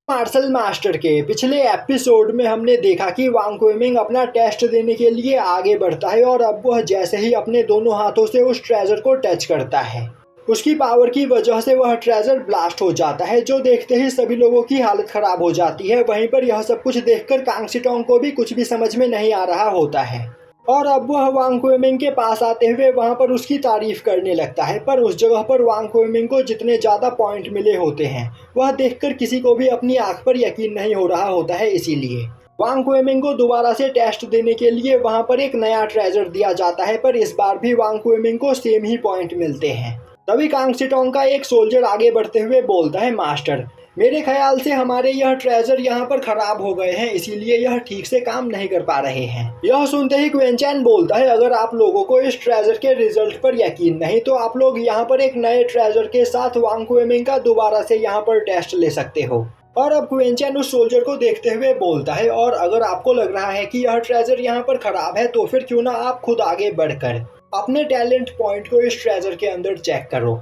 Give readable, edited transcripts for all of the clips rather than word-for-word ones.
Martial master के पिछले episode में हमने देखा कि वांग क्वेमिंग अपना टेस्ट देने के लिए आगे बढ़ता है और अब वह जैसे ही अपने दोनों हाथों से उस ट्रेजर को टच करता है, उसकी पावर की वजह से वह ट्रेजर ब्लास्ट हो जाता है, जो देखते ही सभी लोगों की हालत खराब हो जाती है। वहीं पर यह सब कुछ देखकर कांग सी टोंग को भी कुछ भी समझ में नहीं आ रहा होता है और अब वह वांग क्वेमिंग के पास आते हुए वहां पर उसकी तारीफ करने लगता है। पर उस जगह पर वांग क्वेमिंग को जितने ज़्यादा पॉइंट मिले होते हैं वह देखकर किसी को भी अपनी आंख पर यकीन नहीं हो रहा होता है। इसीलिए वांग क्वेमिंग को दोबारा से टेस्ट देने के लिए वहां पर एक नया ट्रेजर दिया जाता है, पर इस बार भी वांग क्वेमिंग को सेम ही पॉइंट मिलते हैं। तभी कांग सी टोंग का एक सोल्जर आगे बढ़ते हुए बोलता है, मास्टर, मेरे ख्याल से हमारे यह ट्रेजर यहाँ पर खराब हो गए हैं, इसीलिए यह ठीक से काम नहीं कर पा रहे हैं। यह सुनते ही क्वेन चैन बोलता है, अगर आप लोगों को इस ट्रेजर के रिजल्ट पर यकीन नहीं तो आप लोग यहाँ पर एक नए ट्रेजर के साथ वांग क्वेमिंग का दोबारा से यहाँ पर टेस्ट ले सकते हो। और अब क्वेन चैन उस सोल्जर को देखते हुए बोलता है, और अगर आपको लग रहा है कि यह ट्रेजर यहाँ पर खराब है तो फिर क्यों ना आप खुद आगे बढ़कर अपने टैलेंट पॉइंट को इस ट्रेजर के अंदर चेक करो।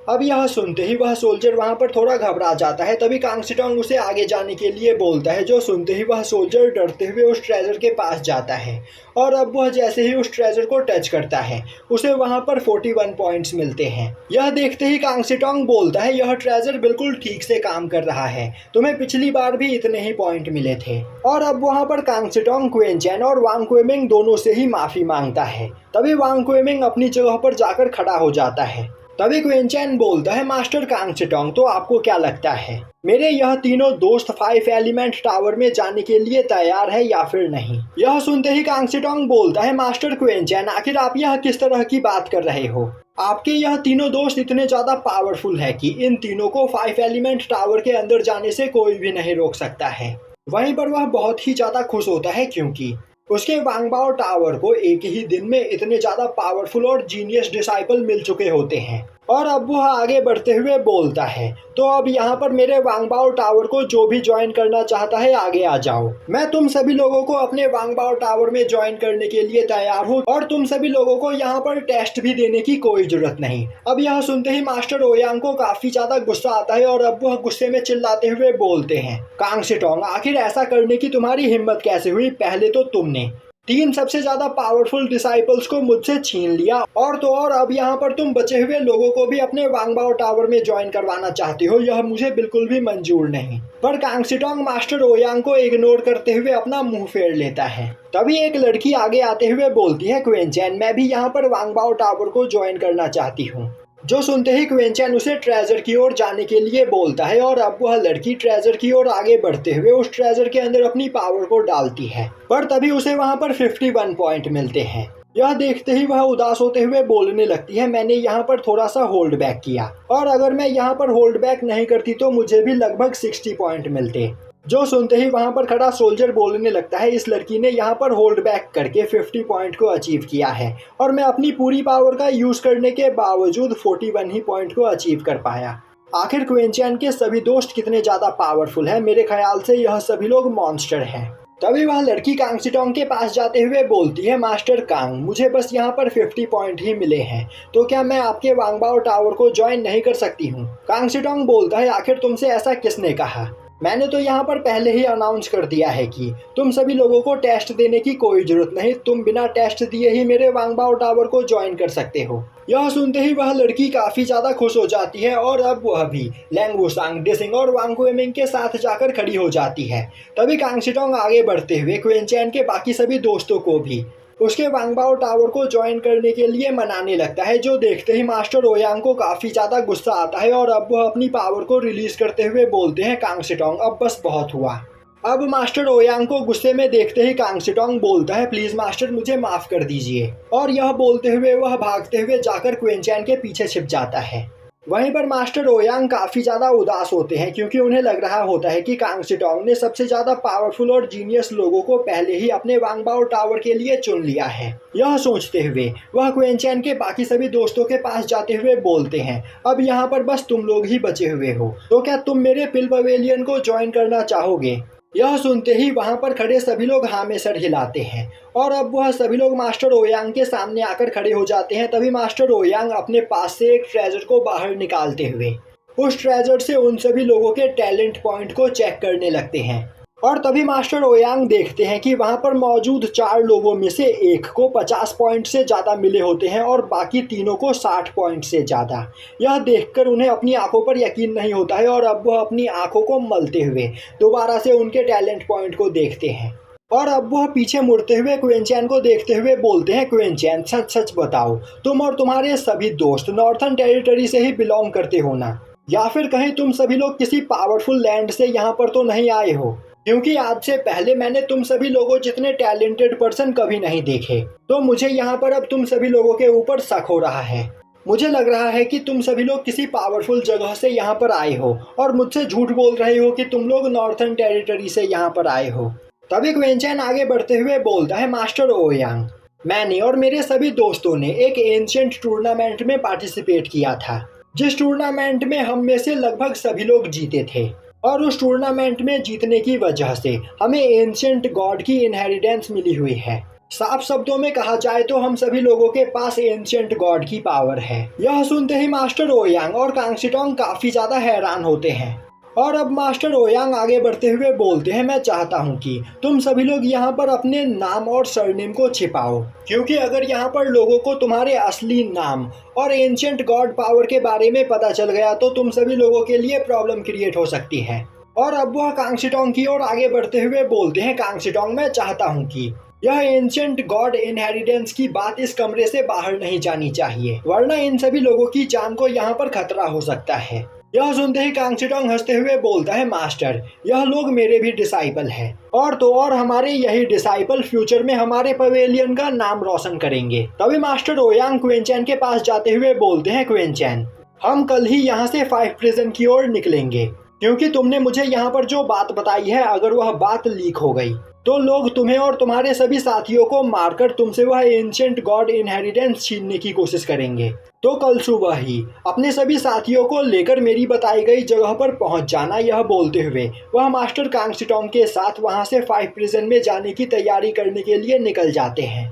अब यह सुनते ही वह सोल्जर वहां पर थोड़ा घबरा जाता है। तभी कांग सी टोंग उसे आगे जाने के लिए बोलता है, जो सुनते ही वह सोल्जर डरते हुए उस ट्रेजर के पास जाता है और अब वह जैसे ही उस ट्रेजर को टच करता है उसे वहां पर 41 पॉइंट्स मिलते हैं। यह देखते ही कांग सी टोंग बोलता है, यह ट्रेजर बिल्कुल ठीक से काम कर रहा है, तुम्हें पिछली बार भी इतने ही पॉइंट मिले थे। और अब वहां पर कांग सी टोंग क्वेन चैन और वांग क्वेमिंग दोनों से ही माफी मांगता है। तभी वांग क्वेमिंग अपनी जगह पर जाकर खड़ा हो जाता है। तभी क्वेन चैन बोलता है, मास्टर कांग सी टोंग, तो आपको क्या लगता है मेरे यह तीनों दोस्त 5 एलिमेंट टावर में जाने के लिए तैयार है या फिर नहीं? यह सुनते ही कांग सी टोंग बोलता है, मास्टर क्वेन चैन, आखिर आप यह किस तरह की बात कर रहे हो? आपके यह तीनों दोस्त इतने ज्यादा पावरफुल है कि इन तीनों को 5 एलिमेंट टावर के अंदर जाने से कोई भी नहीं रोक सकता है। वहीं पर वह बहुत ही ज्यादा खुश होता है क्योंकि उसके वांगबाओ टावर को एक ही दिन में इतने ज्यादा पावरफुल और जीनियस डिसाइपल मिल चुके होते हैं। और अब वह आगे बढ़ते हुए बोलता है, तो अब यहाँ पर मेरे वांगबाओ टावर को जो भी ज्वाइन करना चाहता है आगे आ जाओ। मैं तुम सभी लोगों को अपने वांगबाओ टावर में ज्वाइन करने के लिए तैयार हूँ और तुम सभी लोगों को यहाँ पर टेस्ट भी देने की कोई जरूरत नहीं। अब यह सुनते ही मास्टर ओयांग को काफी ज्यादा गुस्सा आता है और अब वह गुस्से में चिल्लाते हुए बोलते हैं, कांग सी टोंग, आखिर ऐसा करने की तुम्हारी हिम्मत कैसे हुई? पहले तो तुमने 3 सबसे ज्यादा पावरफुल डिसाइपल्स को मुझसे छीन लिया और तो और अब यहाँ पर तुम बचे हुए लोगों को भी अपने वांगबाओ टावर में ज्वाइन करवाना चाहते हो। यह मुझे बिल्कुल भी मंजूर नहीं। पर कांग सी टोंग मास्टर ओयांग को इग्नोर करते हुए अपना मुंह फेर लेता है। तभी एक लड़की आगे आते हुए बोलती है, क्वेन चैन, मैं भी यहाँ पर वांगबाओ टावर को ज्वाइन करना चाहती हूँ। जो सुनते ही क्वेन चैन उसे ट्रेजर की ओर जाने के लिए बोलता है और अब वह लड़की ट्रेजर की ओर आगे बढ़ते हुए उस ट्रेजर के अंदर अपनी पावर को डालती है, पर तभी उसे वहां पर 51 पॉइंट मिलते हैं। यह देखते ही वह उदास होते हुए बोलने लगती है, मैंने यहाँ पर थोड़ा सा होल्ड बैक किया और अगर मैं यहाँ पर होल्ड बैक नहीं करती तो मुझे भी लगभग 60 पॉइंट मिलते। जो सुनते ही वहां पर खड़ा सोल्जर बोलने लगता है, इस लड़की ने यहाँ पर होल्ड बैक करके 50 पॉइंट को अचीव किया है और मैं अपनी पूरी पावर का यूज करने के बावजूद 41 ही पॉइंट को अचीव कर पाया। आखिर क्वेन चैन के सभी दोस्त कितने ज्यादा पावरफुल हैं? मेरे ख्याल से यह सभी लोग मॉन्स्टर हैं। तभी वह लड़की कांग सी टोंग के पास जाते हुए बोलती है, मास्टर कांग, मुझे बस यहाँ पर 50 पॉइंट ही मिले हैं, तो क्या मैं आपके वांगबाओ टावर को ज्वाइन नहीं कर सकती हूँ? कांग सी टोंग बोलता है, आखिर तुमसे ऐसा किसने कहा? मैंने तो यहाँ पर पहले ही अनाउंस कर दिया है कि तुम सभी लोगों को टेस्ट देने की कोई जरूरत नहीं, तुम बिना टेस्ट दिए ही मेरे वांगबाओ टावर को ज्वाइन कर सकते हो। यह सुनते ही वह लड़की काफी ज्यादा खुश हो जाती है और अब वह भी लैंग वुसांग, डिसिंग और वांग क्वेमिंग के साथ जाकर खड़ी हो जाती है। तभी कांग सी टोंग आगे बढ़ते हुए क्वेन चैन के बाकी सभी दोस्तों को भी उसके वांगबाओ टावर को ज्वाइन करने के लिए मनाने लगता है, जो देखते ही मास्टर ओयांग को काफी ज्यादा गुस्सा आता है और अब वह अपनी पावर को रिलीज करते हुए बोलते हैं, कांग सी टोंग, अब बस बहुत हुआ। अब मास्टर ओयांग को गुस्से में देखते ही कांग सी टोंग बोलता है, प्लीज मास्टर, मुझे माफ कर दीजिए। और यह बोलते हुए वह भागते हुए जाकर क्वेन चैन के पीछे छिप जाता है। वहीं पर मास्टर ओयांग काफी ज्यादा उदास होते हैं क्योंकि उन्हें लग रहा होता है कि कांग सी टोंग ने सबसे ज्यादा पावरफुल और जीनियस लोगों को पहले ही अपने वांगबाओ टावर के लिए चुन लिया है। यह सोचते हुए वह क्वेन चैन के बाकी सभी दोस्तों के पास जाते हुए बोलते हैं, अब यहाँ पर बस तुम लोग ही बचे हुए हो, तो क्या तुम मेरे पिल पवेलियन को ज्वाइन करना चाहोगे? यह सुनते ही वहां पर खड़े सभी लोग हाँ में सर हिलाते हैं और अब वह सभी लोग मास्टर ओयांग के सामने आकर खड़े हो जाते हैं। तभी मास्टर ओयांग अपने पास से एक ट्रेजर को बाहर निकालते हुए उस ट्रेजर से उन सभी लोगों के टैलेंट पॉइंट को चेक करने लगते हैं। और तभी मास्टर ओयांग देखते हैं कि वहाँ पर मौजूद 4 लोगों में से एक को 50 पॉइंट से ज़्यादा मिले होते हैं और बाकी तीनों को 60 पॉइंट से ज़्यादा। यह देखकर उन्हें अपनी आंखों पर यकीन नहीं होता है और अब वह अपनी आंखों को मलते हुए दोबारा से उनके टैलेंट पॉइंट को देखते हैं। और अब वह पीछे मुड़ते हुए क्विंचैन को देखते हुए बोलते हैं, क्विंचैन सच सच बताओ, तुम और तुम्हारे सभी दोस्त नॉर्थर्न टेरिटरी से ही बिलोंग करते हो ना? या फिर कहीं तुम सभी लोग किसी पावरफुल लैंड से यहाँ पर तो नहीं आए हो? क्योंकि आज से पहले मैंने तुम सभी लोगों जितने टैलेंटेड पर्सन कभी नहीं देखे, तो मुझे यहाँ पर अब तुम सभी लोगों के ऊपर शक हो रहा है। मुझे लग रहा है कि तुम सभी लोग किसी पावरफुल जगह से यहाँ पर आए हो और मुझसे झूठ बोल रहे हो कि तुम लोग नॉर्थर्न टेरिटरी से यहाँ पर आए हो। तभी क्विंचैन आगे बढ़ते हुए बोलता है, मास्टर ओयांग, मैंने और मेरे सभी दोस्तों ने एक एंशिएंट टूर्नामेंट में पार्टिसिपेट किया था, जिस टूर्नामेंट में हम में से लगभग सभी लोग जीते थे। और उस टूर्नामेंट में जीतने की वजह से हमें एंशिएंट गॉड की इनहेरिटेंस मिली हुई है। साफ शब्दों में कहा जाए तो हम सभी लोगों के पास एंशिएंट गॉड की पावर है। यह सुनते ही मास्टर ओयांग और कांगसीटोंग काफी ज्यादा हैरान होते हैं। और अब मास्टर ओयांग आगे बढ़ते हुए बोलते हैं, मैं चाहता हूं कि तुम सभी लोग यहाँ पर अपने नाम और सरनेम को छिपाओ, क्योंकि अगर यहाँ पर लोगों को तुम्हारे असली नाम और एंशिएंट गॉड पावर के बारे में पता चल गया तो तुम सभी लोगों के लिए प्रॉब्लम क्रिएट हो सकती है। और अब वह कांगसीटोंग की ओर आगे बढ़ते हुए बोलते हैं, कांगसीटोंग मैं चाहता हूँ कि यह एंशिएंट गॉड इनहेरिटेंस की बात इस कमरे से बाहर नहीं जानी चाहिए, वरना इन सभी लोगों की जान को यहाँ पर खतरा हो सकता है। यह सुनते ही कांगसीटोंग हंसते हुए बोलता है, मास्टर यह लोग मेरे भी डिसाइपल हैं, और तो और हमारे यही डिसाइपल फ्यूचर में हमारे पवेलियन का नाम रोशन करेंगे। तभी मास्टर ओयांग क्विंचैन के पास जाते हुए बोलते हैं, क्विंचैन हम कल ही यहाँ से 5 प्रिजन की ओर निकलेंगे, क्योंकि तुमने मुझे यहाँ पर जो बात बताई है अगर वह बात लीक हो गई तो लोग तुम्हें और तुम्हारे सभी साथियों को मारकर तुमसे वह एंशिएंट गॉड इनहेरिटेंस छीनने की कोशिश करेंगे। तो कल सुबह ही अपने सभी साथियों को लेकर मेरी बताई गई जगह पर पहुंच जाना। यह बोलते हुए वह मास्टर कांगसीटोंग के साथ वहां से 5 प्रिजन में जाने की तैयारी करने के लिए निकल जाते हैं।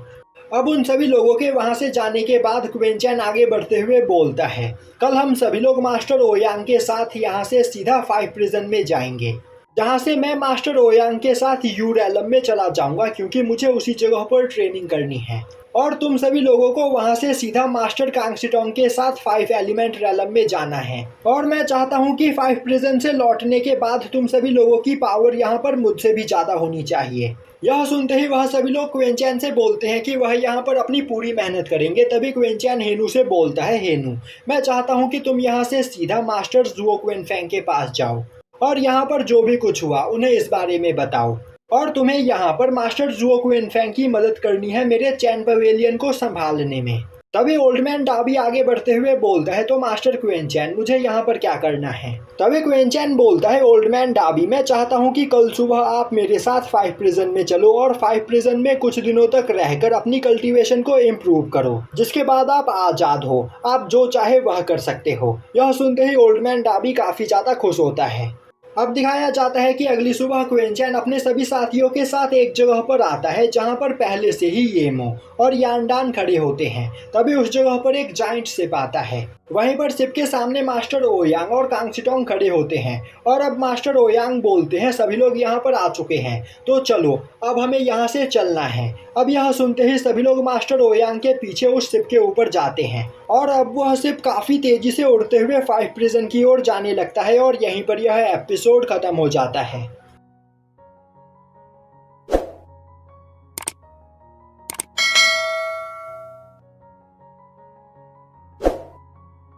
अब उन सभी लोगों के वहां से जाने के बाद क्विंचैन आगे बढ़ते हुए बोलता है, कल हम सभी लोग मास्टर ओयांग के साथ यहाँ से सीधा 5 प्रिजन में जाएंगे, जहाँ से मैं मास्टर ओयांग के साथ यू रैलम में चला जाऊंगा, क्योंकि मुझे उसी जगह पर ट्रेनिंग करनी है। और तुम सभी लोगों को वहां से सीधा मास्टर कांगसीटोंग के साथ 5 एलिमेंट रैलम में जाना है। और मैं चाहता हूं कि 5 प्रिजन से लौटने के बाद तुम सभी लोगों की पावर यहाँ पर मुझसे भी ज़्यादा होनी चाहिए। यह सुनते ही वह सभी लोग क्विंचैन से बोलते हैं कि वह यहाँ पर अपनी पूरी मेहनत करेंगे। तभी क्विंचैन हेनू से बोलता है, हेनू मैं चाहता हूँ कि तुम यहाँ से सीधा मास्टर जुओ क्विनफेंग के पास जाओ और यहाँ पर जो भी कुछ हुआ उन्हें इस बारे में बताओ। और तुम्हें यहाँ पर मास्टर जुओ क्विनफेंग की मदद करनी है मेरे चैन पवेलियन को संभालने में। तभी ओल्ड मैन डाबी आगे बढ़ते हुए बोलता है, तो मास्टर क्विंचैन मुझे यहाँ पर क्या करना है? तभी क्विंचैन बोलता है, ओल्ड मैन डाबी मैं चाहता हूँ कि कल सुबह आप मेरे साथ 5 प्रिजन में चलो और 5 प्रिजन में कुछ दिनों तक रहकर अपनी कल्टीवेशन को इम्प्रूव करो, जिसके बाद आप आज़ाद हो, आप जो चाहे वह कर सकते हो। यह सुनते ही ओल्ड मैन डाबी काफ़ी ज़्यादा खुश होता है। अब दिखाया जाता है कि अगली सुबह क्विंचैन अपने सभी साथियों के साथ एक जगह पर आता है जहां पर पहले से ही येमो और यांडान खड़े होते हैं। तभी उस जगह पर एक जाइंट शिप आता है। वहीं पर शिप के सामने मास्टर ओयांग और कांगसीटोंग खड़े होते हैं और अब मास्टर ओयांग बोलते हैं, सभी लोग यहाँ पर आ चुके हैं तो चलो अब हमें यहाँ से चलना है। अब यह सुनते ही सभी लोग मास्टर ओयांग के पीछे उस शिप के ऊपर जाते हैं और अब वह शिप काफ़ी तेजी से उड़ते हुए 5 प्रिजन की ओर जाने लगता है और यहीं पर यह एपिसोड खत्म हो जाता है।